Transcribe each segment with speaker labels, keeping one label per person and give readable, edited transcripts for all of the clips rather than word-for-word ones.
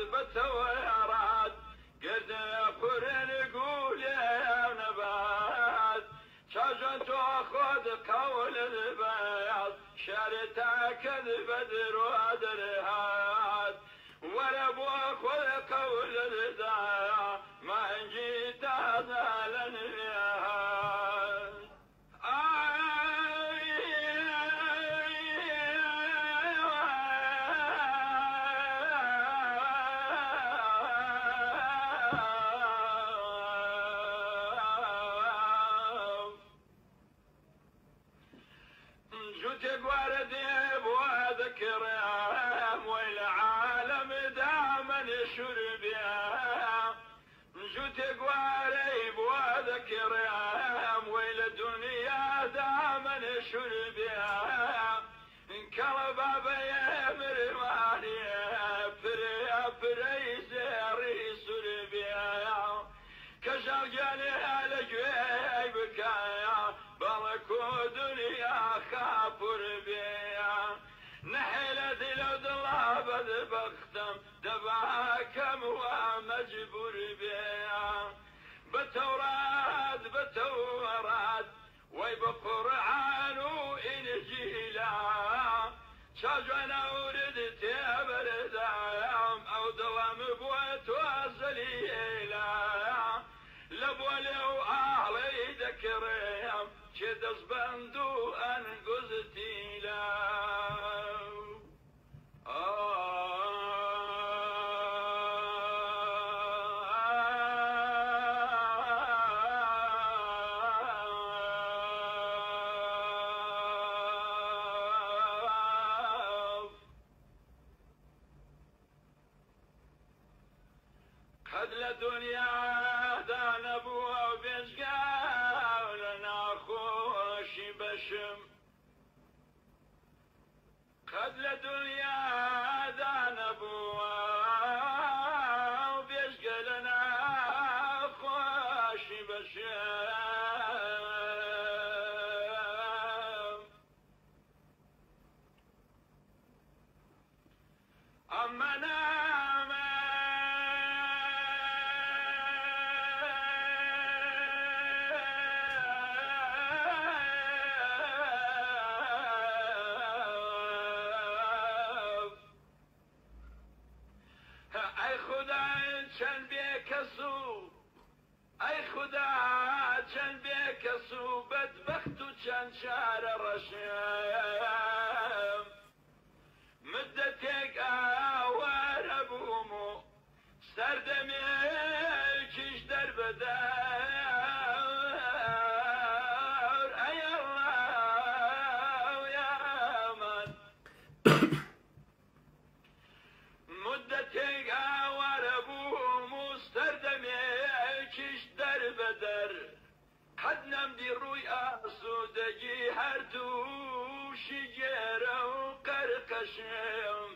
Speaker 1: بتويرات قد قرن قول يا نبات شجن تأخذ قول البياض شرتك البدر ودرهات ولا بأخذ قول الدايا ما جيت هذا لنهاية جوتك وردي بوذكر والعالم دائما شرب جوتك وردي بوذكر والدنيا دائما شرب كربا بيمر ماني فريزري سربيا كشرجاني على جيبك يا بركو دنيا خافر بيا نحيلة لود الله بد بختم دباكم ومجبور بيا بتوراد ويبقرعان وإنجيلا شجنا وردت يا بردايام أو ظلم بوت وزليلا لبولي وأهلي ذكريام شدس بندو أنقذتي لا قد لدنيا دان ابوها وبيشقى ولنا خوش بشم قد لدنيا دان ابوها وبيشقى لنا خوش بشم اما أي خدا چن بكسو بدبخت چن شار رشام مدتك آوار أبومو سردمي كش دربدار أي الله يا من مدتك آوار أبومو سردمي بدر قد نمدي رؤيا سودجي هردو شجرة وقرقشم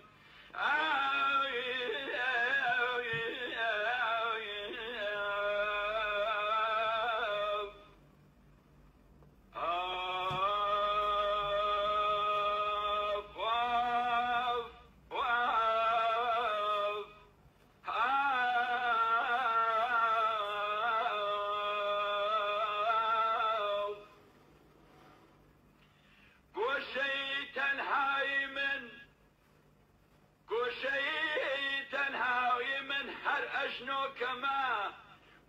Speaker 1: شنو كما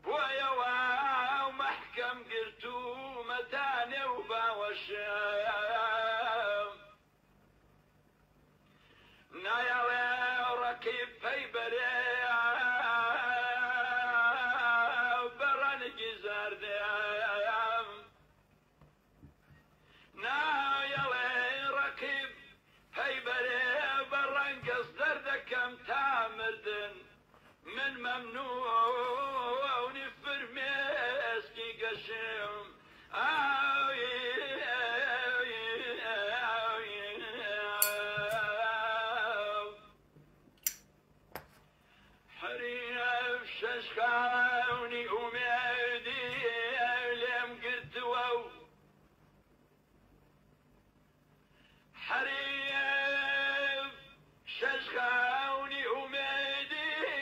Speaker 1: بويا ومحكم قلتو متاني وباوشام نايا ركيب في بريا بران جزار ديام نايا ركيب في بريا بران قصدر دكم تامردن من ممنوع ونفر مسكي قشم حريف ششخاوني وميدي لم قلت واو حريف ششخاوني وميدي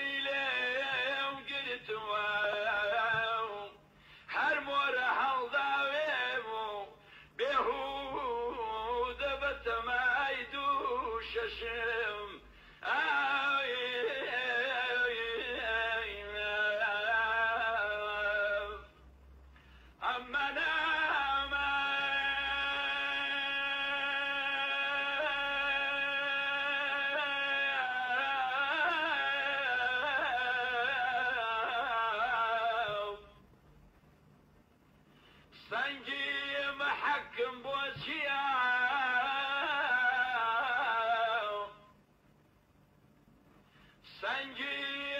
Speaker 1: سنجي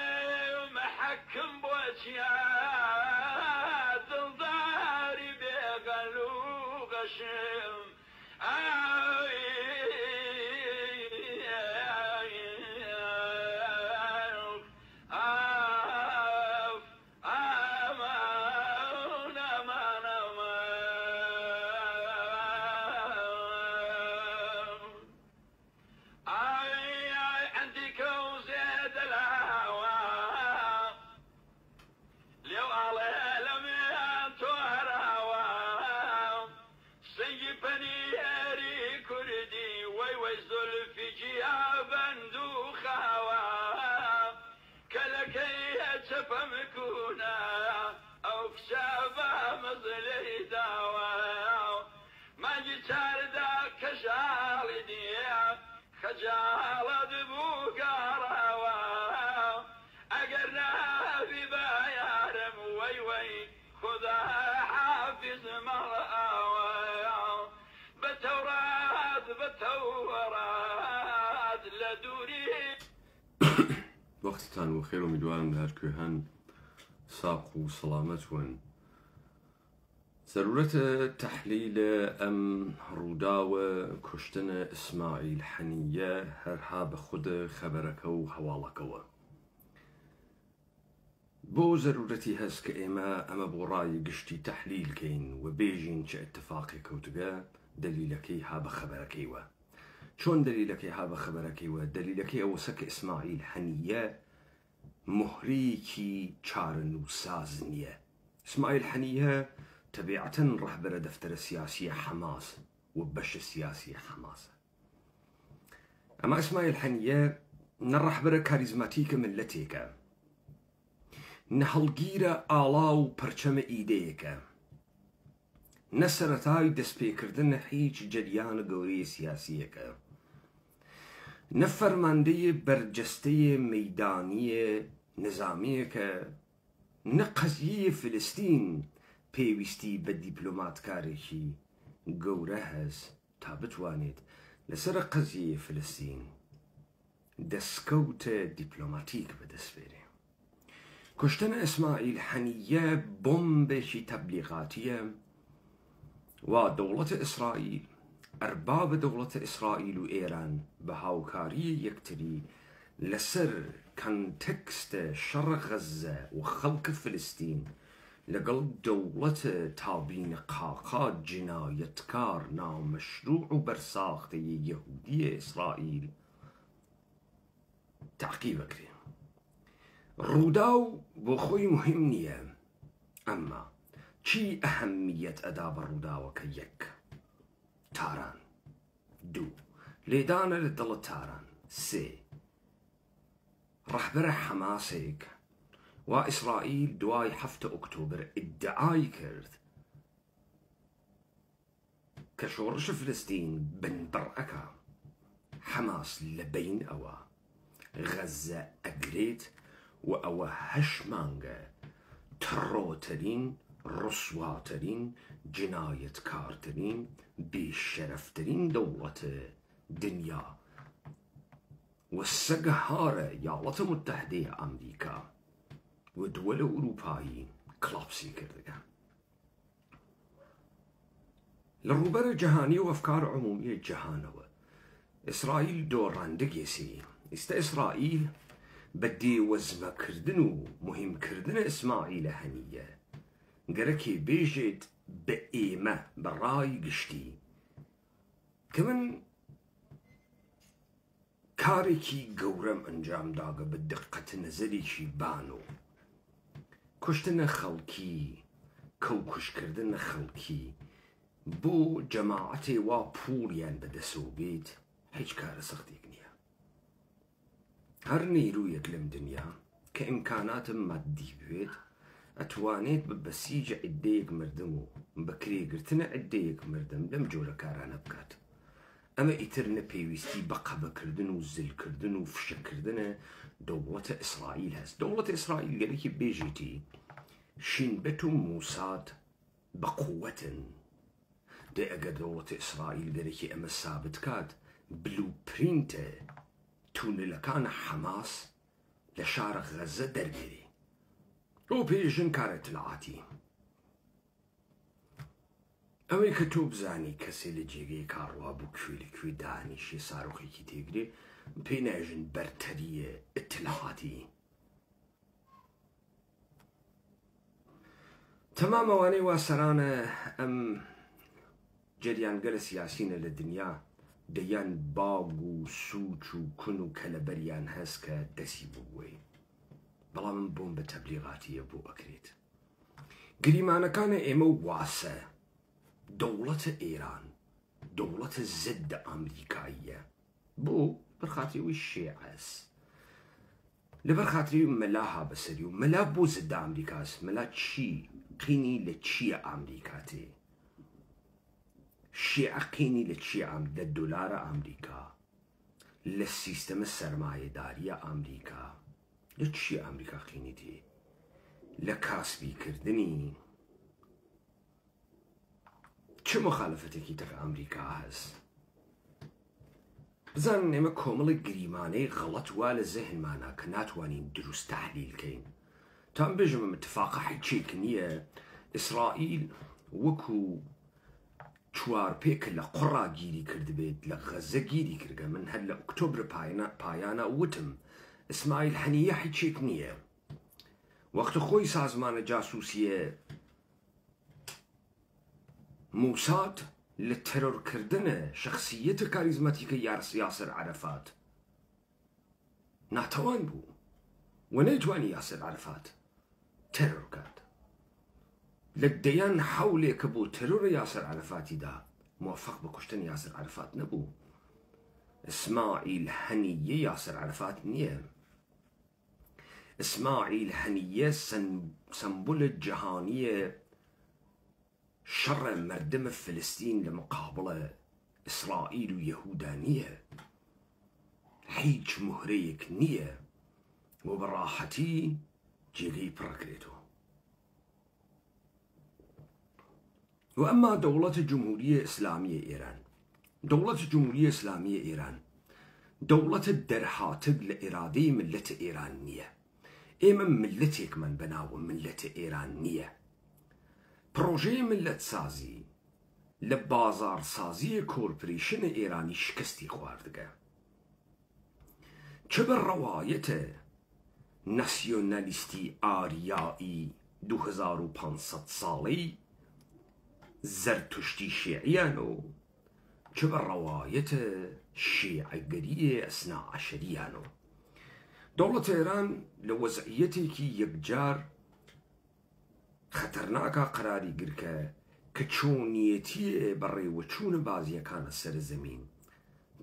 Speaker 1: محكم بوجيا دلداري بغلو غشم
Speaker 2: وقتتان وخير وميدوان بهار كوهان ساق وسلامت ون ضرورة تحليل أم روداوة كشتن إسماعيل حنية هرها بخود خبرك وحوالك بو ضرورتي هسك أما براي قشتي تحليل كين وبيجين شا اتفاقي كوتقا دليلكي هابا خبركي شون دليلكي هابا خبركي دليلكي أوسك إسماعيل حنية مهريكي چارنو سازنية إسماعيل حنية تبيعة رهبر دفتر السياسي حماس وبش السياسي حماس أما إسماعيل حنية نرهبر كاريزماتيك ملتيك نهلگيرة آلاو پرچم إيديك نسرتاي دسپيكردن هيچ جريان قوري سياسيك نفرمانده برجسته ميداني نظاميك نقضيه فلسطين پێویستی بە دیپلۆماتکارێکی گەورە هەست تا بتوانێت لەسەر قەزیەی فلسطین دەستکەوتە دیپلۆماتیک بەدەستبێنێ. کوشتن ئیسماعیل حەنیە بۆمبێکی تەبلیغاتیە و دەوڵەتە ئیسرائیل ئەربابە دەوڵەتە ئیسرائیل و ئێران بە هاوکاری یەکتری لەسەر کۆنتێکستە شەڕە غەزە و خەڵکە فلسطین لەگەڵ دەوڵەتە تابینە قاقا جنایەتکار نامەشروع و بەرساختەی یەهودیە ئیسرائیل تعقیب بکرێ. ڕووداو بۆ خۆی مهم نییە، ئەمما چی ئەهەمیەت ئەدا بە ڕووداوەکە؟ یەک، تاران. دوو، لێدانە لە دڵە تاران. سێ، ڕەهبەرە حەماسێک و ئیسرائیل دوای 7 ئۆکتۆبر ئیدعای کرد کە شۆڕشە فلسطین بنبڕ ئەکا، حەماس لە بین ئەوە غەزە ئەگرێت و ئەوە 8 مانگە تڕۆترین، ڕسواترین، جنایەتکارترین، بێشەرەفترین دەوڵەتە دنیا و سەگەهارە یاڵەتە متحدەیە ئەمریکا و دووەلە ئوروپایی کڵاپسی کردەکە. لە ڕووبەرە جەهانی و ئەفکار عمومیە جەهانەوە ئیسرائیل دۆڕاندەگێسی. ئێستا ئیسرائیل بە دێوەزمەکردن و مهمکردنە ئیسماعیلە هەنیە گەرەکێ بێژێت بە ئێمە بە ڕای گشتی کە من کارێکی گەورەم ئەنجام داگە بە دقەتە نەزەرێکی بان و کوشتنە خەڵکی، کەوکوشکردنە خەڵکی بۆ جەماعەتێ وا پوڵیان بەدەسەوە بێت هیچ کارە سەختێک نییە. هەر نێرویەک لەم دنیا کە ئیمکاناتم مادی بوێت ئەتوانێت بە بەسیجە عیدەیەک مردم و بەکرێگرتنە عیدەیەک مردم لەم جۆرە کارانە بکات. ئەمە ئیتر نەپێویستی بە قەبەکردن و زلکردن و فشەکردنە دەوڵەتە ئیسرائیل هەست. دەوڵەتە ئیسرائیل گەرەکی بێژێتی شینبەت و موساد بە قووەتن. دێ ئەگەر دەوڵەتە ئیسرائیل گەرەکی ئەمە سابت کات بلوپرینتە تونلەکانە حەماس لشارع غزة دربيري وبيجن كارت العاتي ئەوەی کە تۆ بزانی کەسێ لە جێگەی کاڕوا بوو کوێ دانیشی ساڕۆخێکی تێگرێ پێی ناژن بەرتەریە ئیتلاعاتی. تەمام ئەوانەی وا سەرانە ئەم جەریانگەلە سیاسینە لە دنیا دەیان باگ و سووچ و کون و کەلەبەریان هەست کە دەسی بووی، بەڵام من بۆم بە تەبلیغاتیە بۆ ئەکرێت. گریمانەکانە ئێمە واسە دەوڵەتە ئێران دەوڵەتە زەدە ئەمریکاییە بۆ بەرخاتریەوەی شێعەس، لەبەر خاتری مەلاها بەسەری و مەلا بۆ زەدە ئەمریکاس. مەلا چی قینی لە چییە ئەمریکاتێ؟ شێعە قینی لە چییە؟ لە دۆلارە ئەمریکا، لە سیستەمە سەرمایەداریە ئەمریکا. لە چییە ئەمریکا قینی تێ؟ لە کاسبیکردنی چه مخالفتێکی تەق ئەمریکا هەست؟ بزانن ئێمە کۆمەڵی گریمانەی غەڵەت وا لە زەهنمانە کە ناتوانین دروست تەحلیلکەین. تام بێژم اتفاقە حیچێک نییە ئیسرائیل وەکو چوارپێکە لە قوڕا گیری کردبێت لە غەزە گیری کردگە. من هەر لە ئۆکتۆبر پایانە وتم ئیسماعیل هەنیە حیچێک نییە. وەختە خۆی سازمانە جاسوسیە موساد لە تەرۆرکردنە شخصیەتە کاریزماتیکە یاسر عەرەفات ناتەوان بوو و نەیتوانی یاسر عەرەفات تەرۆر کات. لە دەیان حەولێکە بۆ تەرۆرە یاسر عەرەفاتیدا موفق بە کوشتن یاسر عەرەفات نەبوو. ئیسماعیل هەنیە یاسر عەرەفات نییە. ئیسماعیل هەنیە سمبولە جەهانیە شەڕ مردمە فلسطین لە مقابڵە ئیسرائیل و یەهودا نییە. هیچ مهرەیەک نییە و بەڕاحەتی جێگەی پڕەکرێتەوە. و ئەمما دەوڵەتە جمهوریە ئیسلامیە ئێران، دەوڵەتە جمهوریە ئیسلامیە ئێران دەوڵەتە دەرهاتب لە ئێرادەی ملەتە ئێران نییە. ئێمە ملەتێکمان بەناوە ملەتە ئێران نییە. پرۆژەی ملەت سازی لە بازار سازی کۆرپۆریشنە ئێرانی شکستی خواردگە. چه بە ڕەوایەتە ناسیۆنالیستی ئاریایی 2500 ساڵەی زەرتشتی شیعیان و چه بە ڕەوایەتە شیعەگەریە ئەسنا عەشەریانە. دەوڵەتە ئێران لە وەزعیەتێکی یەکجار خەتەرناکە قەراری گرکە کە چۆنیەتیە بەڕێوەچوونە بازیەکانە سەر زەمین.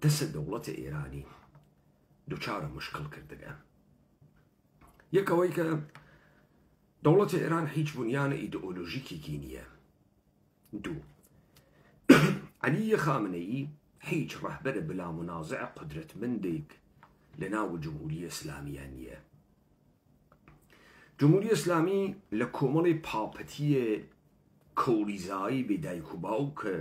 Speaker 2: دەسە دەوڵەتە ئێرانی دووچارە مشکل کردگە. یەکەوەی کە دەوڵەتە ئێران هیچ بنیانە ئیدئۆلۆژیکێکی نییە. دوو، عەلی خامنەیی هیچ ڕەهبەرە بلا منازع قدرەتمەندێک لە ناو جمهوریە ئیسلامیە نییە. جمهوری ئیسلامی لە کۆمەڵی پاپەتیە کۆلیزایی بێدایک و باوکە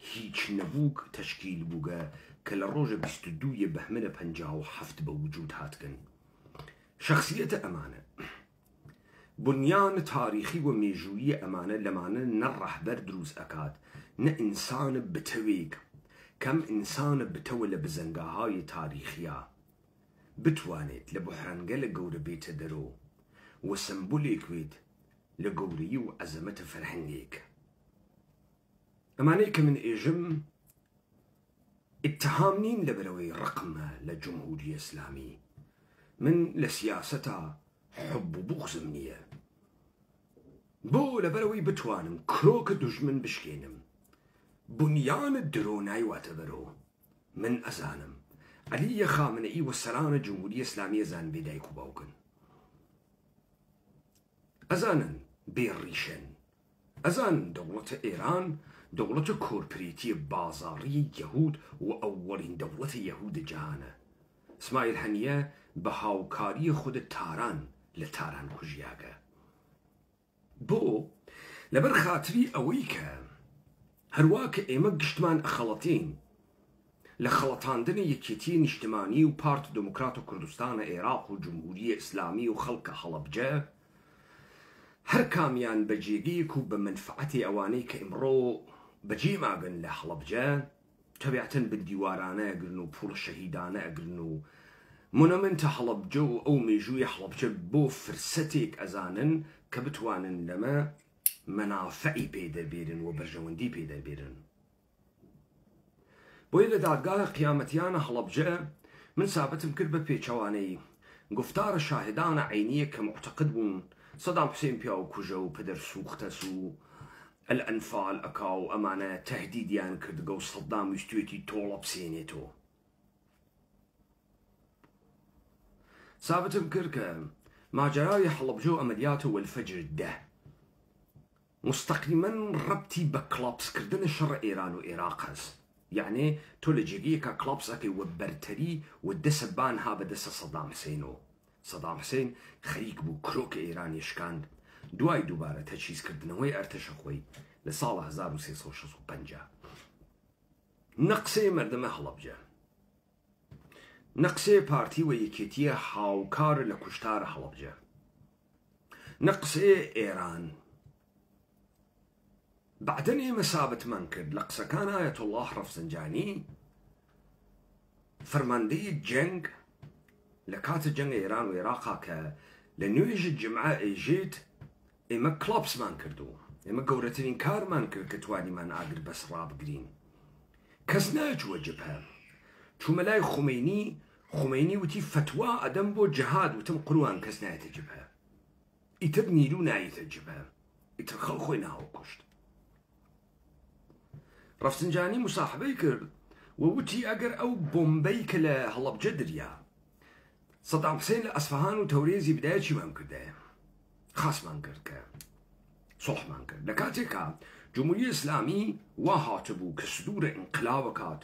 Speaker 2: هیچ نەبووک تەشکیل بووگە کە لە ڕۆژە 22 بەهمنە 57 بە وجود هاتکن. شخصیەتە ئەمانە بنیان تاریخی و مێژوویی ئەمانە لەمانە نە ڕەهبەر دروست ئەکات نە ئینسانە بتەوێک کەم ئینسانە بتەوە لە بزەنگاهای تاریخیە بتوانێت لە بحرانگەلە گەورە بێتە دەرۆ و سمبولێک بێت لە گەورەیی و عەزەمەتە فەرهەنگێک. ئەمانەی کە من ئێژم اتهام نین لەبەرەوەی ڕقمە لە جمهوری ئیسلامی. من لە سیاسەتا حب و بوغزم نییە. بۆ لەبەرەوەی بتوانم کرۆکە دوژمن بشکێنم بنیانە درۆ نایواتە بەرۆ. من ئەزانم عەلی خامنەئی و سەرانە جمهوری ئیسلامی ئەزان بێدایک و باوکن، ئەزانن بێڕیشن، ئەزان دەوڵەتە ئێران دەوڵەتە کۆرپۆرێتیە بازاڕی یەهود و ئەووەڵین دەوڵەتە یەهودە جیهانە. ئیسماعیل هەنیە بە هاوکاری خودە تاران لە تاران کوژیاگە. بۆ لەبەر خاتری ئەوەی کە هەروە کە ئێمە گشتمان ئەخەڵەتین لخلطاندن یەکێتی نیشتمانی و پارت دموکرات و کوردستانە عێراق و جمهوریە ئیسلامی و خەڵکە هەڵەبجە هەر کامیان بە جێگەیەک و بە منفعەتی ئەوانەی کە ئیمڕۆ بەجێ ماگن لە هەڵەبجە تەبیعەتەن بندیوارانە ئەگرن و پوڵ شەهیدانە ئەگرن و مونەمنتە هەڵەبجە و ئەو مێژووی هەڵەبجە بۆ فرسەتێک ئەزانن کە بتوانن لەمە مەنافعی پێدەبێرن و بەرژەوەندی پێدەبێرن. بۆیە لە دادگای قیامەتیانە هەڵەبجە من سابتم کرد بە پێچەوانەی گفتارە شاهدانە عینیە کە معتەقد بوون سەدام حوسێن پیا و کوژە و پدر سوختەس و الأنفال أكاو أمانة تهديديان كردقو صدام ويستويتي طولب سينيتو ثابتم كركا ما جراي حلبجو أملياته والفجر ده مستقيما ربطي بكلابس كردن شر إيران وإيراقز يعني تولجيكي كلابس أكي وبرتري والدسبان ها بدس صدام حسينو صدام حسين خريك بو كروك إيران يشكاند دوای دووبارە تەچیز کردنەوەی ئەرتەشە خۆی لە ساڵ 1365 نەقسەی مەردەمە هەڵەبجە نەقسەی پارتی و یەکێتیە هاوکار لە کوشتارە هەڵەبجە نەقسەی ئێران بعدەن ئێمە سابتمان کرد لە قسەکان ئایەت الله ڕەفسنجانی فەرماندەی جەنگ لە کاتە جەنگ ئێران و عێراقا کە لە نوێژی جمعە ئەیژێت ئێمە کڵاپسمان کردو ئێمە گەورەترین کارمان کرد کە توانیمان ئاگر بەس ڕابگرین کەس ناچووە جبهە چوومە لای خومینی وتی فتوا ئەدەم بۆ جەهاد وتم قڕوان کەس نایەتە جبهە ئیتر نیرو نایەتە جبهە ئیتر خەڵ خۆی ناوە کوشت ڕەفسنجانی مساحبەی کرد و وتی ئەگەر ئەو بۆمبەی کە لە هەڵەبجە دریا سەدام حوسێن لە ئەسفەهان و تەورێزی بدایە چیمان کردایە خاسمان کرد کە سۆحمان کرد لە کاتێکا جمهوری ئیسلامی وا هاتبوو کە سدورە ئینقلابە کات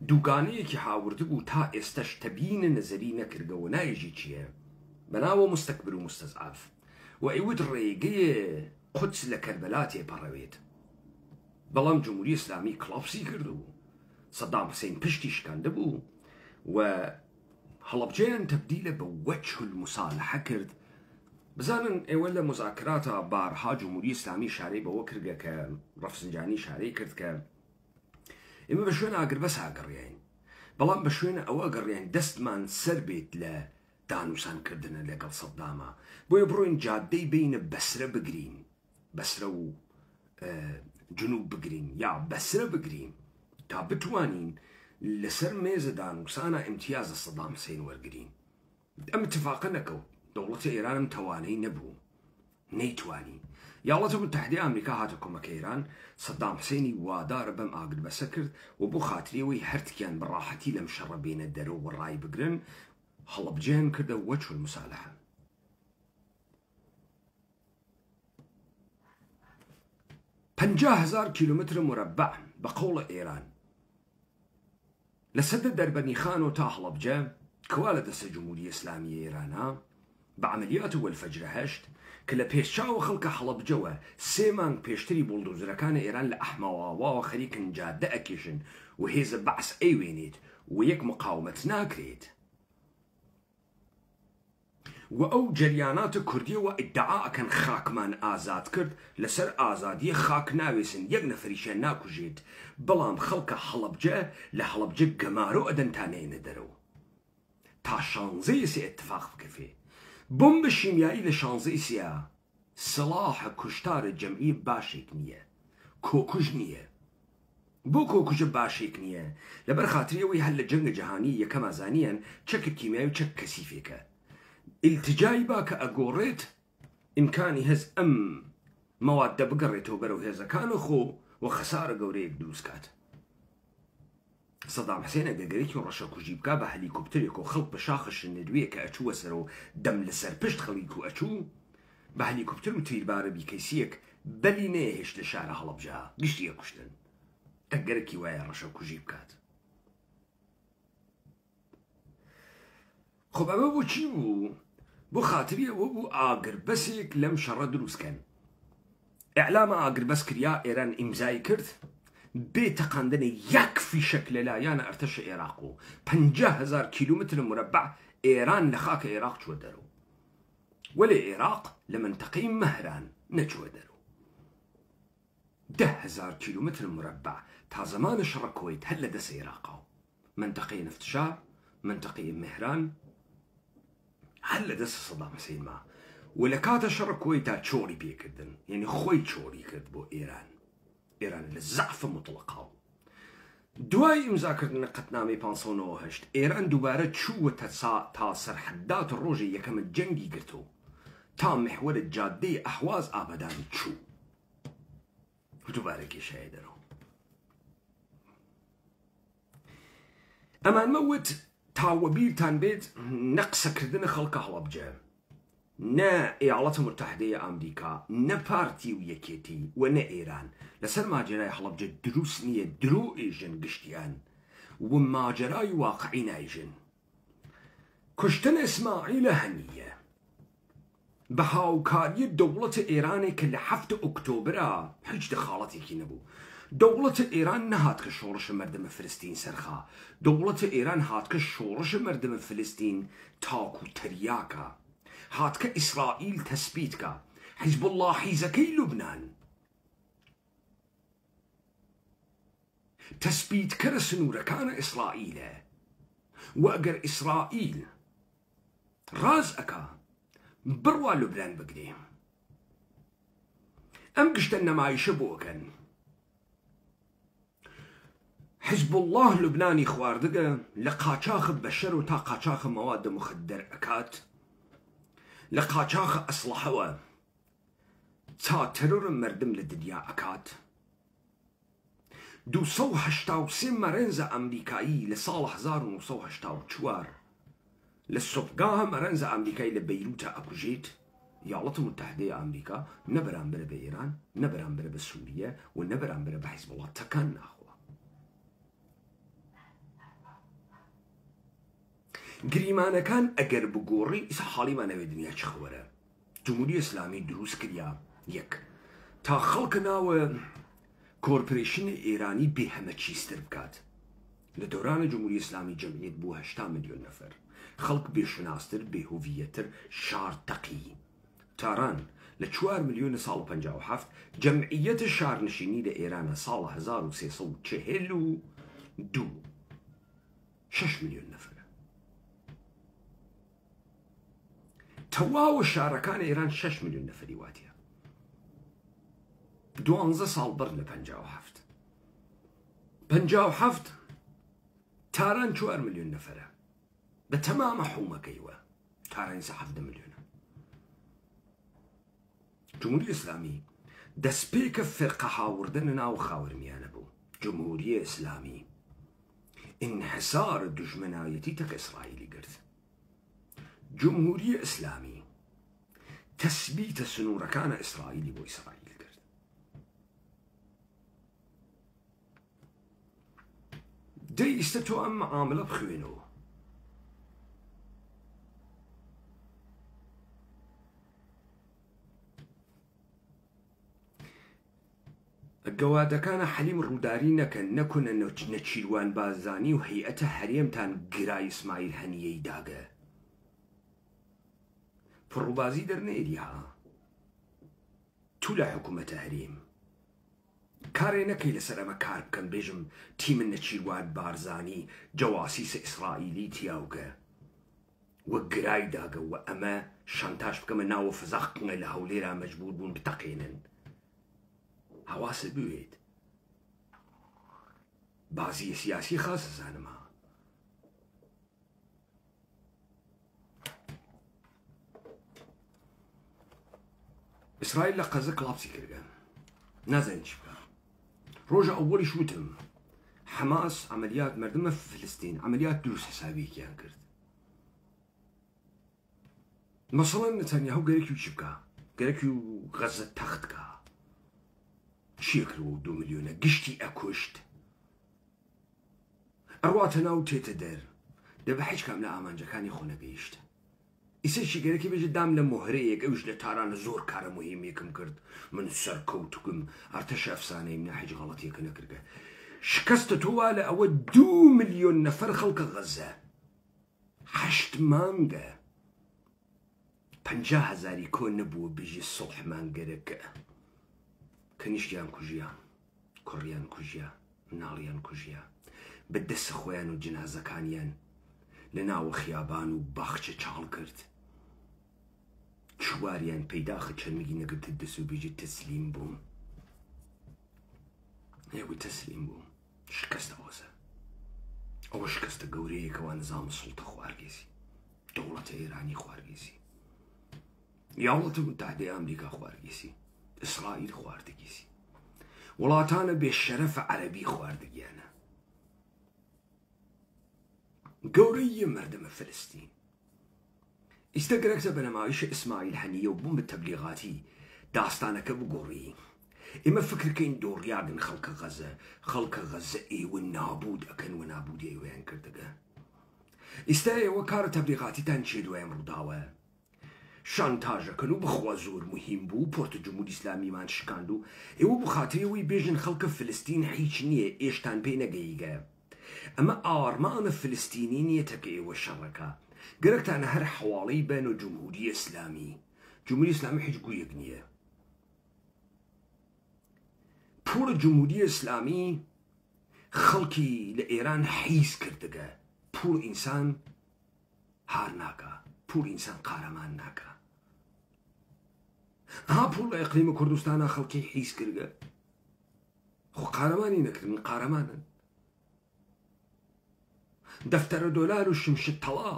Speaker 2: دووگانەیەکی هاورد بوو تا ئێستەش تەبیینە نەزەری نەکردەوە نایژی چییە بەناوە مستەکبر و مستەزعاف و ئەیوت ڕێگەیە قودس لە کەربەلا تێپەڕەوێت بەڵام جمهوری ئیسلامی کڵاپسی کردبوو سەدام حوسێن پشتی شکاندە بوو و هەڵەبجەیان تەبدیلە بە وەجه الموسالحە کرد بزانن ئێوە لە مزاکراتە بارها جمهوری ئیسلامی شارەی بەوە کردگە کە ڕەفسنجانی شارەی کرد کە ئێمە بە شوێن ئاگربەس ئاگەڕێین بەڵام بە شوێنە ئەوە ئەگەڕێن دەستمان سەر بێت لە دانووسانکردنە لەگەڵ سەداما بۆیە بڕۆین جادەی بینە بەسرە بگرین بەسرە و جنوب بگرین یا بەسرە بگرین تا بتوانین لەسەر مێزە دانووسانە ئیمتیازە سەدام حوسێن وەرگرین ئەم اتفاقە نەکەوت دەوڵەتی ئێرانم توانەی نەبوو نەیتوانی یاڵەتە متحدەی ئەمریکا هاتە کۆمەکە ئێران سەدام حوسێنی وادارە بەم ئاگربەسە کرد و بۆ خاترەوەی هەرتکیان بەڕاحەتی لەم شەڕە بێنە دەرەوە ڕای بگرن هەڵەبجەیان کردە وەجه الموسالحە 50,000 کیلومتر مربع بە قەوڵە ئێران لە سەدە دەربەنی خان و تا هەڵەبجە کەوا لە دەستە جمهوری ئیسلامی ئێرانە بە عەمەلیات وەلفەجرە 8 کە لە پێشچاوە خەڵکە هەڵەبجەوە 3 مانگ پێشتری بوڵدۆزەرەکانە ئێران لە ئەحمەواوا خەریکن جادە ئەکێشن و هێزە بەعس ئەیوێنێت و یەک مقاومەت ناکرێت و ئەو جەریاناتە کوردیەوە ئیدعا ئەکەن خاکمان ئازاد کرد لەسەر ئازادیە خاک ناوێسن یەک نەفەریشیان ناکوژێت بەڵام خەڵکە هەڵەبجە لە هەڵەبجە گەمارۆ ئەدەنتانێنە دەرەوە تا شانزەی سێ اتفاق بکەفێ بۆمبە شیمیایی لە شانزەی سێە سلاحە کوشتارە جەمعی باشێک نییە کۆکوژ نییە بۆ کۆکوژە باشێک نییە لەبەر خاتریەوەی هەر لە جەنگە جەهانی یەکەم ئازانیان چەکە کیمیایی و چەک کەسیفێکە التجای با کە ئەگۆڕێت ئیمکانی هەز ئەم مەوادە بگەڕێتەوە بەرەو هێزەکانە خۆ و خەسارە گەورەیەک دروستکات سەدام حوسێن ئەگەگەرێکی ڕەشە کوژی بکە بە هەلیکۆپتەرێک و خەڵک بە شاخە شنەدوێ کە ئەچووە سەرەوە دەم لەسەر پشت خەڵک و ئەچوو بە هەلیکۆپتەر و تیربارە بیکەیسیەک بەلی نەهێشت لە شارە هەڵەبجە گشتیە کوشتن ئەگەرێکی وایە ڕەشە کوژی بکات خۆ ئەمە بۆ چی بوو بۆ خاتری ئەوە بوو ئاگربەسێک لەم شەڕە دروستکەن ئیعلامە ئاگربەس کریا ئێران ئیمزای کرد بێتەقاندنە یەک فیشەک لەلایەنە ئەرتەشە عێراق و 50,000 کیلومتر مربع ئێران لە خاکە عێراق چوە دەرەوە وەلێ عێراق لە منتەقەی مەهران نەچوە دەرەوە 10,000 کیلومتر مربع تا زمانە شەڕە کۆیت هەر لە دەست عێراقەوە منتەقەی نەفتشار منتەقەی مەهران هەر لە دەست سەدام حوسێن ما و لە کاتە شەڕە کۆیتا چۆری پێکردن یعنی خۆی چۆری کرد بۆ ئێران لە زەعفە مطلقاو دوای ئیمزاکردنە قەتنامەی 598 ئێران دووبارە چووەتە تا سەرحەدات ڕۆژی یەکەمە جەنگی گرتو تا محوەرە جادەی ئەحواز ئابەدان چوو دووبارە کێشایە دەرەوە ئەمان مەوت تاوەبیرتان بێت نەقسەکردنە خەڵکە هەڵەبجە نە ئێیاڵەتە متحدەیە ئەمریکا نە پارتی و یەکێتی و نە ئێران لەسەر ماجرای هەڵەبجە دروست نییە درۆ ئێژن گشتیان و ماجرای واقعی نایژن کوشتن ئیسماعیلە هەنیە بە هاوکاریە دەوڵەتە ئێرانێ کە لە 7 ئۆکتۆبرە هیچ دەخاڵەتێکی نەبوو دەوڵەتە ئێران نەهات کە شۆڕشە مەردەمە فلستین سەرخا دەوڵەتە ئێران هات کە شۆڕشە مەردەمە فلستین تاک و تەریاکە هات کە ئیسرائیل تەسبیتکە حیزب الله حیزەکەی لوبنان تەسبیتکەرە سنوورەکانە ئیسرائیلە و ئەگەر ئیسرائیل ڕاز ئەکا بڕوا لوبنان بگرێ ئەم گشتە نەمایشە بۆکەن حزب الله لبنانی خواردگە لە قاچاخ بەشەر و تا قاچاخ مەوادە مخدر ئەکات لە قاچاخ ئەسلحەوە تا تەرۆر مەردم لە دنیا ئەکات 283 مەرەنزە ئەمریکایی لە ساڵ 1984 لە سۆبگاهە مەرەنزە ئەمریکایی لە بەیروتە ئەکوژێت یاڵەتە متحدەی ئەمریکا نەبەرامبەرە بە ئێران نەبەرامبەرە بە سووریە و نەبەرامبەرە بە حیزب الله تەکان ناخوا گریمانەکان ئەگەر بگۆڕی ئیسا حاڵیمانەوێ دنیا چ خەوەرە جمهوری ئیسلامی دروست کریا یەک تا خەڵکە ناوە کۆرپۆرێشنی ئێرانی بێهەمە چیستر بکات لە دەورانە جمهوری ئیسلامی جەمعیت بوو 8 ملیۆن نەفەر خەڵک بێشناستر بێهوڤیەتر شارتەقی تاران لە 4 ملیۆنە ساڵ 57 جەمعیەتە شارنشینی لە ئێرانە ساڵ 1342 6 ملیۆن نەفەر تەواوە شارەکان ئێران 6 ملیۆن نەفەری واتیە 12 ساڵ بەر لە 57 تاران 4 ملیۆن نەفەرە بە تەمامە حومەکەیوە تاران 7 ملیۆنە جمهوری ئیسلامی دەستپێکە فێرقە هاوردنە ناو خاورمیانە بوو جمهوری ئیسلامی انحسار دژمنایەتی تەک ئیسرائیلی کرد جمهوری ئیسلامی تەسبیتە سنوورەکانە ئیسرائیلی بۆ ئیسرائیل کرد دەیستە تۆ ئەم معاملە بخوێنەوە گەوادەکانە حەلیم ڕووداری نەکەن نەکونە نەچیروان بازانی و هەیئەتە هەرێمتان گرای ئیسماعیل هەنیەی داگە پڕووبازی دەرنێریها تو لە حکوومەتە هەرێم کارێ نەکەی لەسەر ئەمە کار بکەم بێژم تیمن نەچیروان بارزانی جەواسیسە ئیسرائیلی تیاوگە وەک گرای داگە و ئەمە شانتاش بکەمە ناوە فزاقنە لە هەولێرا مەجبور بوون بتەقێنن حواست بوێت بازی سیاسی خاصە زانمە ئیسرائیل لە قەزە کڵاپسی کردە نازانین چی بکە ڕۆژە ئەوەلیش وتم حەماس عملیات مەردمە فلستین عملیات دروست حسابیەکیان کرد مەسەڵەن نەتانیاهو گەرەکی و چی بکە گەرەکی و غەزە تەخت بکە چیە کردەوە 2 ملیۆنە گشتی ئەکوشت ئەڕواتە ناو تێتە دەر دەبە هیچ کام لە ئامانجەکانی خۆ نەگەیشت ئیسەشی گەرەکی بێژە دام لە مۆهرەیەک ئەوش لە تارانە زۆر کارە مهمێکم کرد من سەرکەوتکم ئارتەش ئەفسانەی منە هیچ غەڵەتێکە نەکردە شکستە تۆوا لە ئەوە 2 ملیۆن نەفەر خەڵکە غەزە 8 مانگە 50,000 کۆ نەبووە بژی سڵحمان گەرەکە کەنیشتیان کوژیە کوڕیان کوژیە مناڵیان کوژیە بە دەست خۆیان و جنازەکانیان لە ناوە خیابان و باخچە چاڵ کرد چواریان پەیداخە چەرمگی نەگرتە دەست و بێژی تەسلیم بووم ئێوە تەسلیم بووم شکستە وەزە ئەوە شکستە گەورەیەکەوە نظام سوڵتە خواردگێسی دەوڵەتە ئێرانی خواردگێسی یاوڵەتە متحدەی ئەمریکا خواردگێسی ئیسرائیل خواردگێسی وڵاتانە بێشەرەفە عەرەبی خواردگیانە گەورەی مەردەمە فلستین ئیستا گەرەکتە بە نەمایشە ئیسماعیل هەنیە و بووم بە تەبلیغاتی داستانەکە بگۆڕی ئێمە فکرکەین دۆڕیاگن خەڵکە غەزە ئێوە نابود ئەکەن و نابودی ئێوەیان کردەگە ئیستا ئێوە کارە تەبلیغاتیتان چێ دوایەم ڕووداوە شانتاژەکەن و بخوا زۆر مهم بوو پۆرتە جمهوری ئیسلامیمان شکاند و ئێوە بخاتەوەی بێژن خەڵکە فلستین هیچ نییە ئێشتان پێی نەگەیگە ئەمە ئارمانە فلستینی نیەتە کە ئێوە شەڕەکە گەرەکتانە هەر حواڵەی بەن و جمهوری ئیسلامی هیچ گویەک نییە پۆرە جمهوری ئیسلامی خەڵکی لە ئێران حیز کردەگە پوڕ ئینسان هار ناکە پوڕ ئینسان قارەمان ناکە پوڕ لە ئەقلیمە کوردستانە خەڵکی حیز کردگە خۆ قارەمانی نەکردن قارەمانن دەفتەرە دۆلار و شمشت تەڵا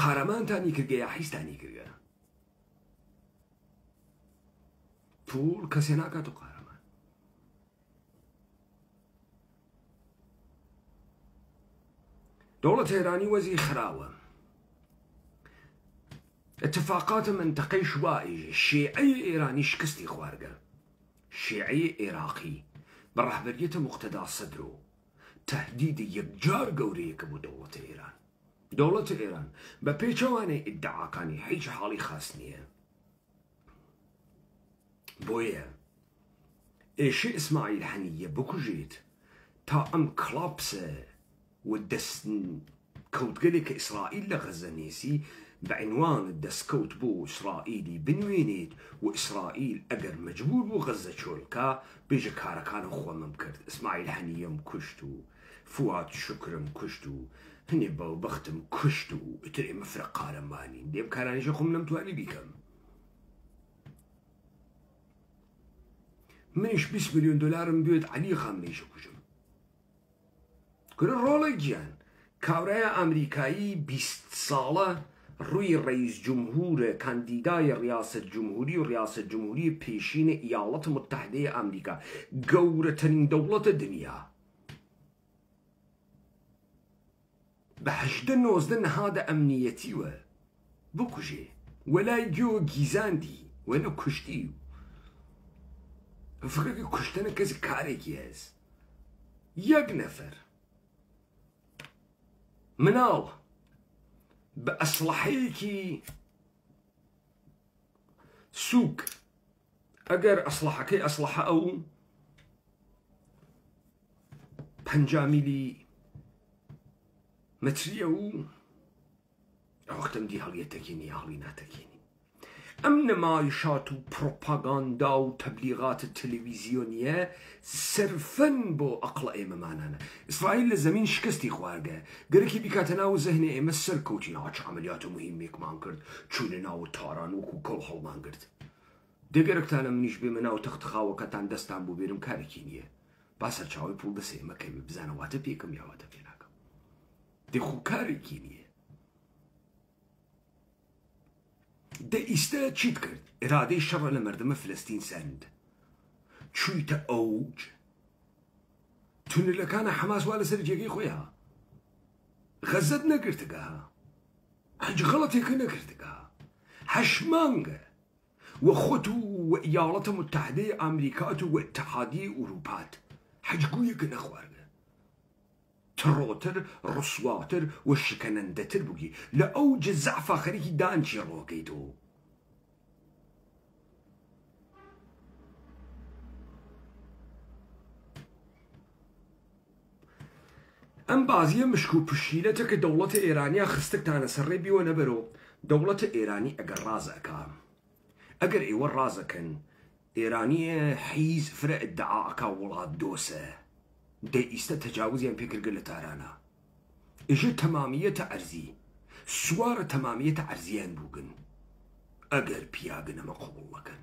Speaker 2: قارەمانتانی کردگە یا حیزتانی کردگە پوڕ کەسێ ناکات و قارەمان دەوڵەتە ئێرانی وەزی خراوە اتفاقات منطقەی شوائێژە شیعەی ئێرانی شکستی خواردگە شیعەی عێراقی بە ڕەهبەریەتە موقتەدا سەدرۆ تهدید یەکجار گەورەیەکە بۆ دەوڵەتە ئێران بە پێچەوانەی ئیدعاکانی هیچ حاڵی خاص نییە بۆیە ئێشە ئیسماعیل هەنیە بکوژێت تا ئەم کڵاپسە و دەست کەوتگەلێک کە ئیسرائیل لە غەزە نێسی بعنوان دەستکەوت بۆ ئیسرائیلی بنوێنێت و ئیسرائیل ئەگەر مەجبور بوو غەزە چۆلکە بێژە کارەکانە خۆمم کرد ئیسماعیل هەنیەم کوشت و فواد شکرم کوشت و هەنێ بەڵبەختم کوشت و ئیتر ئێمە فرە قارەمانین دێم کارانیشە خۆم نەمتوانی بیکەم منیش 20 ملیۆن دلارم بێت عەلی خامنەیشە کوژم گرە ڕۆڵێک گیان کاورایە ئەمریکایی 20 ساڵە ڕووی ڕئیس جمهورە کاندیدای ڕیاست جمهوری و ڕیاست جمهوری پێشینە ئیاڵەتە متحدەیە ئەمریکا گەورەترین دەوڵەتە دنیا بە 18-19 نەهادە ئەمنیەتیوە بکوژێ وەلای گوێ گیزاندی وەنە کوشتی فکرەکە کوشتنە کەسی کارێکی هەست یەک نەفەر مناڵ بە ئەسلحەیەکی سووک ئەگەر ئەسلحەکەی ئەسلحە ئەو 50 میلی متریە و ئەوەختەم دی هەڵیەتەکینی هەڵی ناتەکینی ئەم نەمایشات و پرۆپاگاندا و تەبلیغات تەلەڤیزیۆنیە سەرفەن بۆ ئەقڵە ئێمەمانانە ئیسرائیل لە زەمین شکستی خواردە گەرەکی بیکاتە ناو زەهنێ ئێمە سەرکەوتی ناوچ عەمەلیاتە مهمێکمان کرد چوونە ناو تاران وەکو کەڵ هەڵمان کرد دەگەرەکتانە منیش بێمە ناو تەختخاوەکەتان دەستان بۆ بێرم کارێکی نییە با سەرچاوی پوڵ دەسێ ئێمەکەوێ بزانەواتە پێکەم یاواتە پێ ناکەم دێخۆ کارێکی نییە دە ئیستا چیت کرد ئێرادەی شەڕە لە مەردەمە فلەستین سەند چوویتە ئەوج تونلەکانە حەماس وا لەسەر جێگەی خۆیە غەزەت نەگرتگە هەنج غەڵەتێکە نەگرتگە 8 مانگە وە خۆت و ئیاڵەتە متحدەی ئەمریکات و اتحادیە ئوروپات هەج گوویەکە نەخواردە تڕۆتر ڕسواتر و شکەنەندەتر بووی لە ئەو جزعفا خەریکی دانچی ڕۆکەیت و ئەم بازیە مشک و پشیلەتە کە دەوڵەتە ئێرانیا خستەکتانە سەرڕێ بیوە نەبەرەوە دەوڵەتە ئێرانی ئەگەر ڕازەکە ئەگەر ئێوە ڕازەکەن ئێرانیە حیز فرە ئەدعاکە وڵات دۆسە دەی ئیستە تەجاوزیان پێکردگە لە تارانە ئێژە تەمامیەتە ئەرزی سوارە تەمامیەتە ئەرزیان بووگن ئەگەر پیاگنەمە قوبوڵەکەن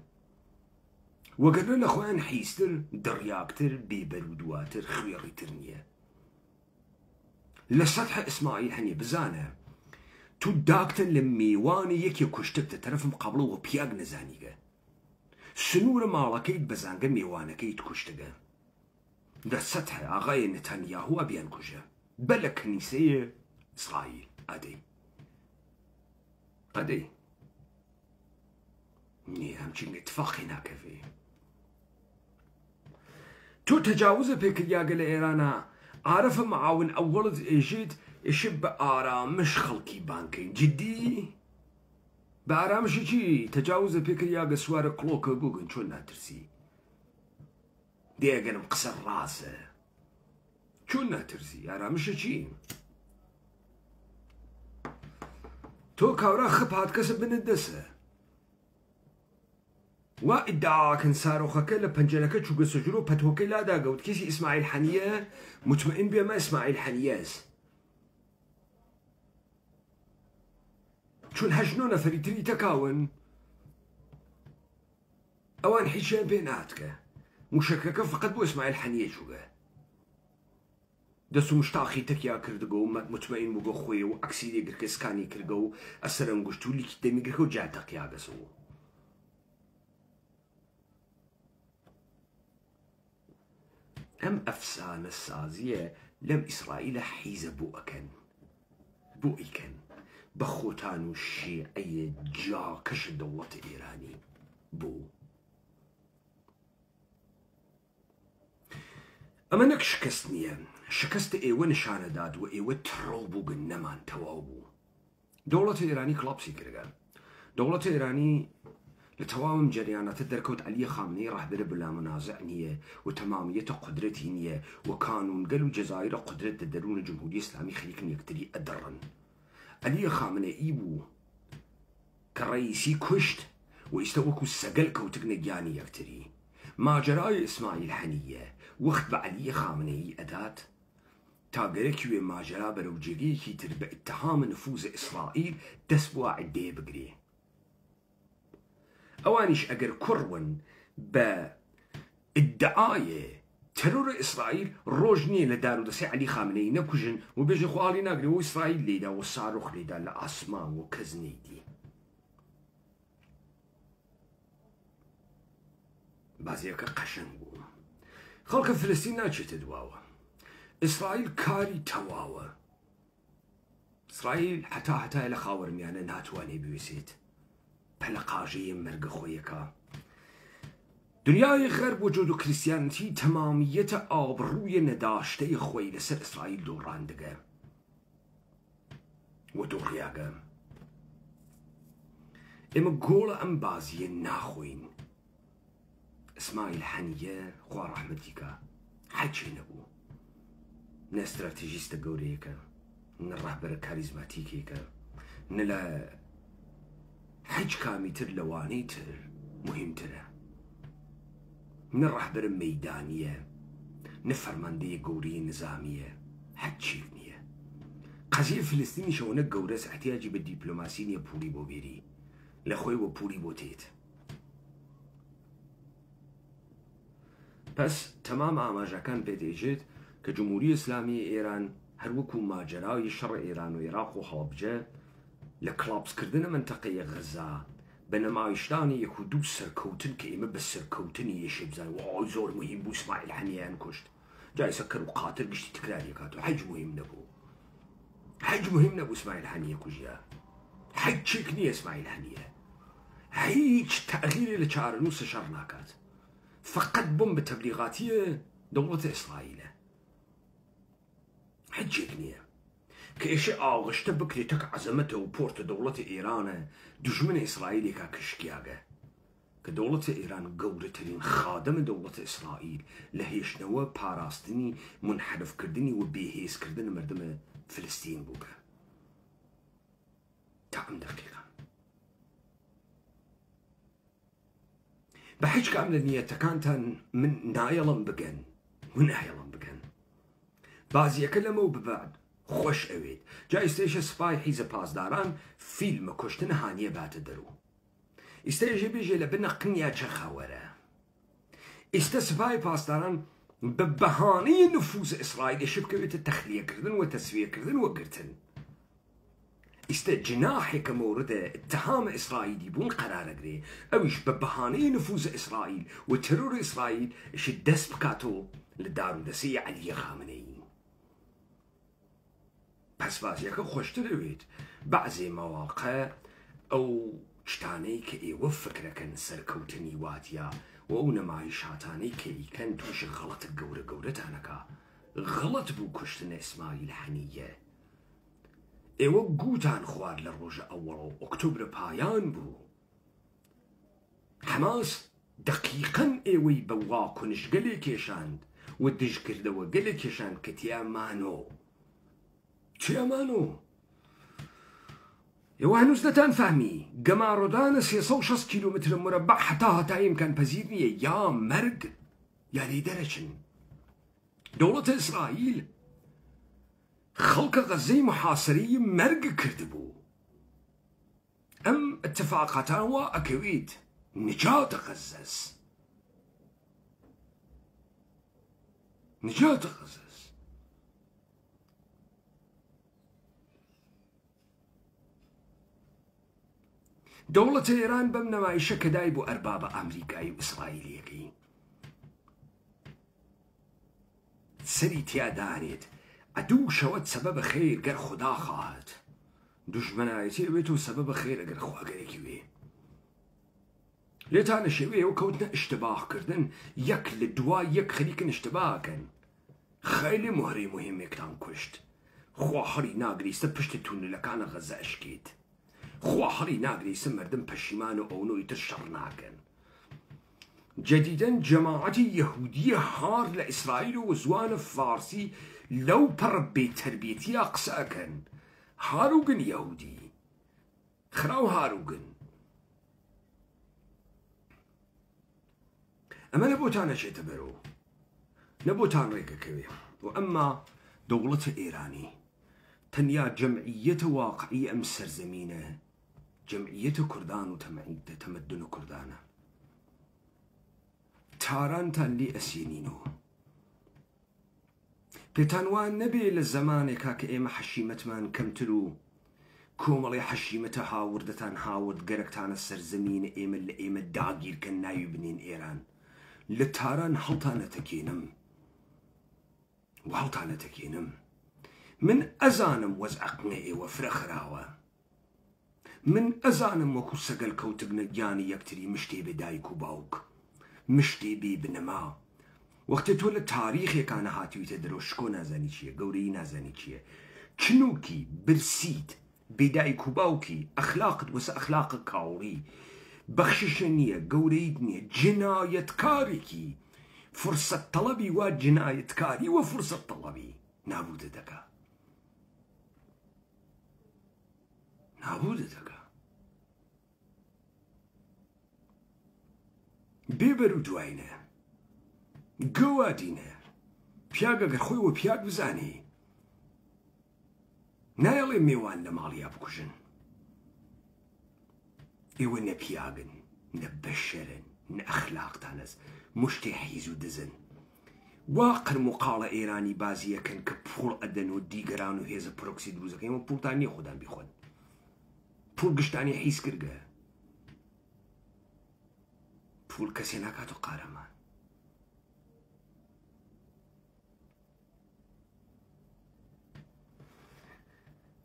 Speaker 2: وەگەرنە لە خۆیان حیزتر دڕیاکتر بێبەرودواتر خوێڕیتر نییە لە سەدح ئیسماعیل هەنێ بزانە تو داکتن لە میوانی یەکێ کوشتتە تەرەفم قەبڵەوە پیاگ نەزانیگە سنوورە ماڵەکەیت بەزانگە میوانەکەیت کوشتگە لە سەدح ئاغای نەتانیاهو ئەبیان کوژە بە لە کنیسەیە ئیسرائیل ئەدەی نیە همچین اتفاقی ناکەوێ تو تەجاوزە پێکردیاگە لە ئێرانە عارفە معاون ئەوڵت ئێژێت ئێشە بە ئارامش خەڵکی بانکەی جدی بە ئارامشی چی تەجاوزە پێکردیاگە سوارە کڵۆکە بووگن چۆن ناترسی دێگەنم قسە ڕاستە چۆن ناترسی ئارامشە چی تۆ کاورا خپ هات کەسە بنت دەسە وا ئیدعاکەن سارۆخەکە لە پەنجەرەکە چووگە سەژور و پەتۆکەی لاداگەوت کەسی ئیسماعیل حەنیە مطمئن بێمە ئیسماعیل حەنیەس چون 8 نەفەری تری تەکاون ئەوان هیچیان پێ ناتکە موشەکەکە فقط بۆ ئیسماعیل حەنیە چووگە دەست و مشتاقی تەکیا کردگە و مطمئن بووگە خۆی و عەکسی لێگرکە سکانی کردگە و ئەسەرەنگوشت و لیکی دەمیگرکە و جا تەقیاگەسەوە ئەم ئەفسانە سازیە لەم ئیسرائیلە حیزە بۆ ئەکەن بۆ ئیکەن بە خۆتان و شیعەیە جاکەش دەوڵەتە ئێرانی بۆ ئەمە نەک شکست نییە شکست ئێوە نیشانەداد و ئێوە تڕۆ بووگن نەمان تەواو بوو دەوڵەتە ئێرانی کڵاپسی کردگە دەوڵەتە ئێرانی لە تەواوم جەریانەتە دەرکەوت عەلی خامنەی ڕاهبەرە بلا منازع نییە و تەمامیەتە قودرەتی نییە و کانونگەل و جەزایرە قودرەت لە دەروونە جمهوری ئیسلامی خەریکن یەکتری ئەدەڕن عەلی خامنەئی بوو کە ڕەئیسی کوشت و ئێستا وەکو سەگەل کەوتگنە گیانی یەکتری ماجەرای ئیسماعیل حەنیە وەخت بە عەلی خامنەئی ئەدات تاگەرەکی وێ ماجەرا بەرەو جێگەیەکی تر بە ئیتتهام نفوزە ئیسرائیل دەست بۆ عیدەیە بگرێ ئەوانیش ئەگەر کوڕون بە ئیدعایە تەرۆرە ئیسرائیل ڕۆژ نییە لە دار و دەسەی عەلی خامنەئی نەکوژن و بێژە خواڵی ناگرێ و ئیسرائیل لێدا و سارۆخ لێدا لە ئاسمان و کەس نەیدی بازیەکە قەشەنگ بوو خەڵکە فلستین ناچێتە دواوە ئیسرائیل کاری تەواوە ئیسرائیل هەتا لە خاوەرمیانە ناتوانێ بوێسێت پەلە قاژەیە مەرگە خۆیەکە دنیای غەرب و جۆدو کریسیانەتی تەمامیەتە ئابڕوویە نەداشتەی خۆی لەسەر ئیسرائیل دۆڕاندگە و دۆڕیاگە ئێمە گۆڵە ئەم بازیە ناخۆین ئیسماعیل حەنیە خوا ڕەحمەتیکە حەجێ نەبوو نە ئەستراتیژیستە گەورەیەکە نە ڕاهبەرە کاریزماتیکێکە نە لە هیچ کامی تر لەوانەی تر مهمترە نە ڕاهبەرە مەیدانیە نە فەرماندەیە گەورەی نظامیە هەچێک نییە قەزیە فلستینیشەوە نە گەورەس احتیاجی بە دیپلۆماسی نییە پولی بۆ بێری لە خۆی وە پولی بۆ تێت پس تەمام ئاماژەکان پێدێژێت کە جمهوری ئیسلامی ئێران هەروەکو ماجەراوی شەڕ ئێران و عێراق و هەڵەبجە لە کڵاپسکردنە منتەقەیە غەزا بە نەمایشتانی یەک و دوو سەرکەوتن کە ئێمە بە سەرکەوتنی یەشێ بزانین وای زۆر مهم بوو ئیسماعیل حەنیەیان کوشت جای سەکەر و قاتل گشتی تکراری کات و حەج مهم نەبوو حەج مهم نەبوو ئیسماعیل حەنیە کوژیە حەجێک نییە ئیسماعیل حەنیە هیچ تەغییرێ لە چارەنووسە شەڕ ناکات فقط بۆم بە تەبلیغاتیە دەوڵەتە ئیسرائیلە حجێک نییە کە ئێشە ئاغشتە بکرێتەکە عەزەمەتە و پۆرتە دەوڵەتی ئێرانە دوژمنە ئیسرائیلێکا کشکیاگە کە دەوڵەتی ئێران گەورەترین خادەمە دەوڵەتی ئیسرائیل لە هێشتنەوە پاراستنی منحرفکردنی و بێهێزکردن مردمە فلستین بووکە تا ئەم دەقیقە بە هیچ کام لە نیەتەکانتان من نایەڵم بگەن بازیەکە لەمە و ببعد خۆش ئەوێت جا ئێستێشە سپای حیزە پاسداران فیلمە کوشتن هانیە باتە دەرو ئێستێژە بێژێ لە بنەقنیا چەخاوەرە ئێستا سپای پاسداران بە بەهانەی نفوز ئیسرائیل ئێشە بکەوێتە تەخلیەکردن و تەسویەکردن و گرتن ئێستا جناحێکە مۆردە اتهامە ئیسرائیلی بوون قەرارەگرێ ئەویش بە بەهانەی نفوز ئیسرائیل و تەرۆر ئیسرائیل ئێشە دەست بکاتەوە لە دارودەسەی عەلیە خامنەیی پس بازیەکە خۆشتر ئەوێت بەعزێ مەواقع ئەو شتانەی کە ئێوە فکرەکەن سەرکەوتنی واتیا و ئەو نەمایشاتانەی کە ئیکەن تووشی غەڵەتە گەورە گەورەتانەکە غەڵەت بوو کوشتنە ئیسماعیل هەنیە ئێوە گوتان خوارد لە ڕۆژە ئەوەڵ و ئۆکتۆبرە پایان بوو حەماس دەقیقەن ئێوەی بە واکنش گەلێ کێشاند و دژکردەوە گەلێ کێشاند کە تیامانۆ چیامانۆ ئێوە هەنووز دەتان فەهمی گەماڕۆدانە 360 کیلومتر مربع حتا هەتای ئیمکان پەزیر نییە یا مەرگ یا لێ دەرەچن دەوڵەتە ئیسرائیل خەڵکە غەزەی محاسەرەی مەرگ کردبوو ئەم اتفاقاتان وا ئەکەوێت نجاتە غەزەس نجاتە غەزەس دەوڵەتە ئێران بەم نەمایشە کە دای بۆ ئەربابە ئەمریکایی و ئیسرائیلیەکەی سەری تیادارێت ئەدوو شەوەت سەبەبە خێر گەر خوددا خواهد دوژمنایەتی ئەوێت و سەبەبە خێر ئەگەر خواگەرێکی وێ لێتانە شێوەیەوە کەوتنە ئشتباهکردن یەک لە دوای یەک خەریکن ئشتباهکەن خەیلی مهرەی مهمێکتان کوشت خوا هەڵی ناگریستە پشتە تونلەکانە غەزە ئەشکێت خوا هەڵی ناگریستە مردم پەشیمان و ئەوەی تر شەڕ ناکەن جدیدەن جەماعەتی یەهودیە هار لە ئیسرائیل و زوانە فارسی لەو پەڕ بێتەربێتیە قسە ئەکەن هاروگن یەهودی خراو هاروگن ئەمە نەبۆتان نەچێتە بەرەوە نەبۆتان ڕێگەکەوێ و ئەمما دەوڵەتە ئێرانی تەنیا جەمعیەتە واقعی ئەم سەرزەمینە جەمعیەتە کوردان و تەمەدن و کوردانە تارانتان لێ ئەسێنینەوە پێتان وان نەبێ لە زەمانێکا کە ئێمە حەشیمەتمان کەمتر و کۆمەڵی حەشیمەتە هاوردەتان هاورد گەرەکتانە سەرزەمینە ئێمە لە ئێمە داگیرکەن ناوی بنین ئێران لە تاران هەڵتانەتەکێنم و هەڵتانەتەکێنم من ئەزانم وەزعەقنە ئێوە فرەخراوە من ئەزانم وەکو سەگەل کەوتبنە گیانی یەکتری مشتێ بێ دایک و باوک مشتێ بێ بنەما وەختێ تۆ لە تاریخێکانە هاتوویتە دەرەوە شکۆ نازانی چییە گەورەی نازانی چییە چنووکی برسیت بێدایک و باوکی ئەخلاقت وەسە ئەخلاقە کاوڕی بەخششە نییە گەورەیت نییە جنایەتکارێکی فرسەت تەڵەبی وا جنایەتکاری وە فرسەت تەڵەبی نابوودە دەکا نابوودە دەکا بێبەر و دوایینە گەوادینە پیاگەگەر خۆی وە پیاگ بزانێ نایەڵێ میوان لە ماڵیا بکوژن ئێوە نە پیاگن نە بەشەرن نە ئەخلاقتانەس مشتێ حیز و دزن وا قرموقاڵە ئێرانی بازیەکەن کە پوڵ ئەدەن و دیگەران و هێزە پرۆکسی دروزەکەی ئەمە پوڵتان نییە خۆدان بیخۆن پوڵ گشتانی حیز کردگە پوڵ کەسێ ناکات و قارەمان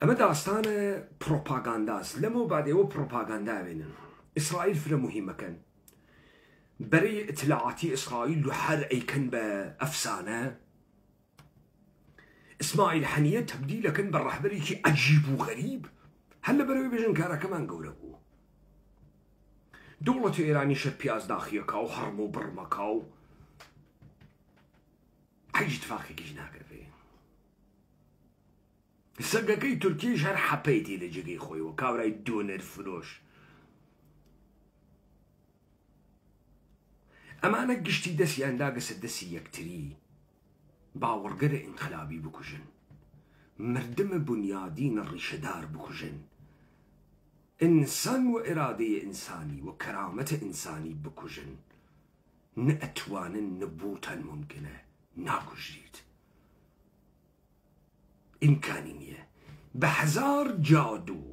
Speaker 2: ئەمە داستانە پرۆپاگانداست لەمەوە بعد ئێوە پرۆپاگانداوێنن ئیسرائیل فرە مهمەکەن بەرەی ئیتلاعاتی ئیسرائیل و هەر ئەیکەن بە ئەفسانە اسماعیل حەنیە تەبدیلەکەن بە ڕەهبەرێکی عەجیب و غەریب هەر لەبەرەوەی بێژن کارەکەمان گەورە بوو. دەوڵەتی ئێرانی شەر پیاز داخیەکە و هەڕم و بڕمەکە و هیچ اتفاقێکیش ناکردێ. سەگەکەی تورکیش هەر حەپەیەتی لە جێگەی خۆیەوە کاورای دۆنەر فرۆش. ئەمانە گشتی دەستیاندا گەسە دەستی یەکتری باوەڕگەرە ئینقلابی بکوژن، مردمە بنیادینە ڕیشەدار بکوژن، ئینسان و ئێرادەیە ئینسانی و کەرامەتە ئینسانی بکوژن، نە ئەتوانن نەبووتان ممکنە ناکوژیت. ئیمکانی نییە. بە هەزار جادو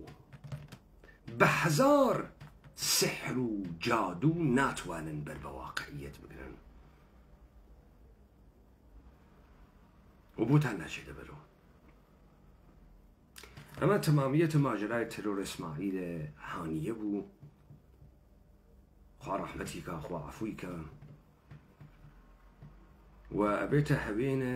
Speaker 2: بە هەزار سحر و جادو ناتوانن بەر بە واقعیەت بگرن و بۆتان ناچێت دەبەرەوە. ئەمە تەمامیەتە ماجرای تەرۆر ئیسماعیل حانیە بوو. خوا ڕەحمەتی کە، خوا عەفوی کە، و ئەبێتە هەوێنە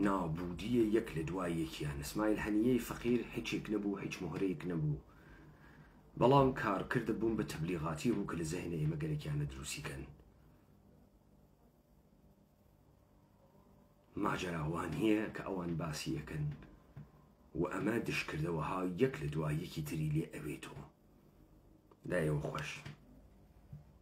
Speaker 2: نابودیە یەک لە دوای یەکیان. ئیسماعیل حەنیەی فەقیر هیچێک نەبوو، هیچ مهرەیەک نەبوو، بەڵام کارکردە بوون بە تەبلیغاتی بوو کە لە زەهنە ئێمە گەلێکیانە دروستیکەن. ماجەراوان هەیە کە ئەوان باسی یەکەن و ئەمە دشکردەوەها یەک لە دوای یەکی تری لێ ئەوێتەوە. لایەوە خۆش.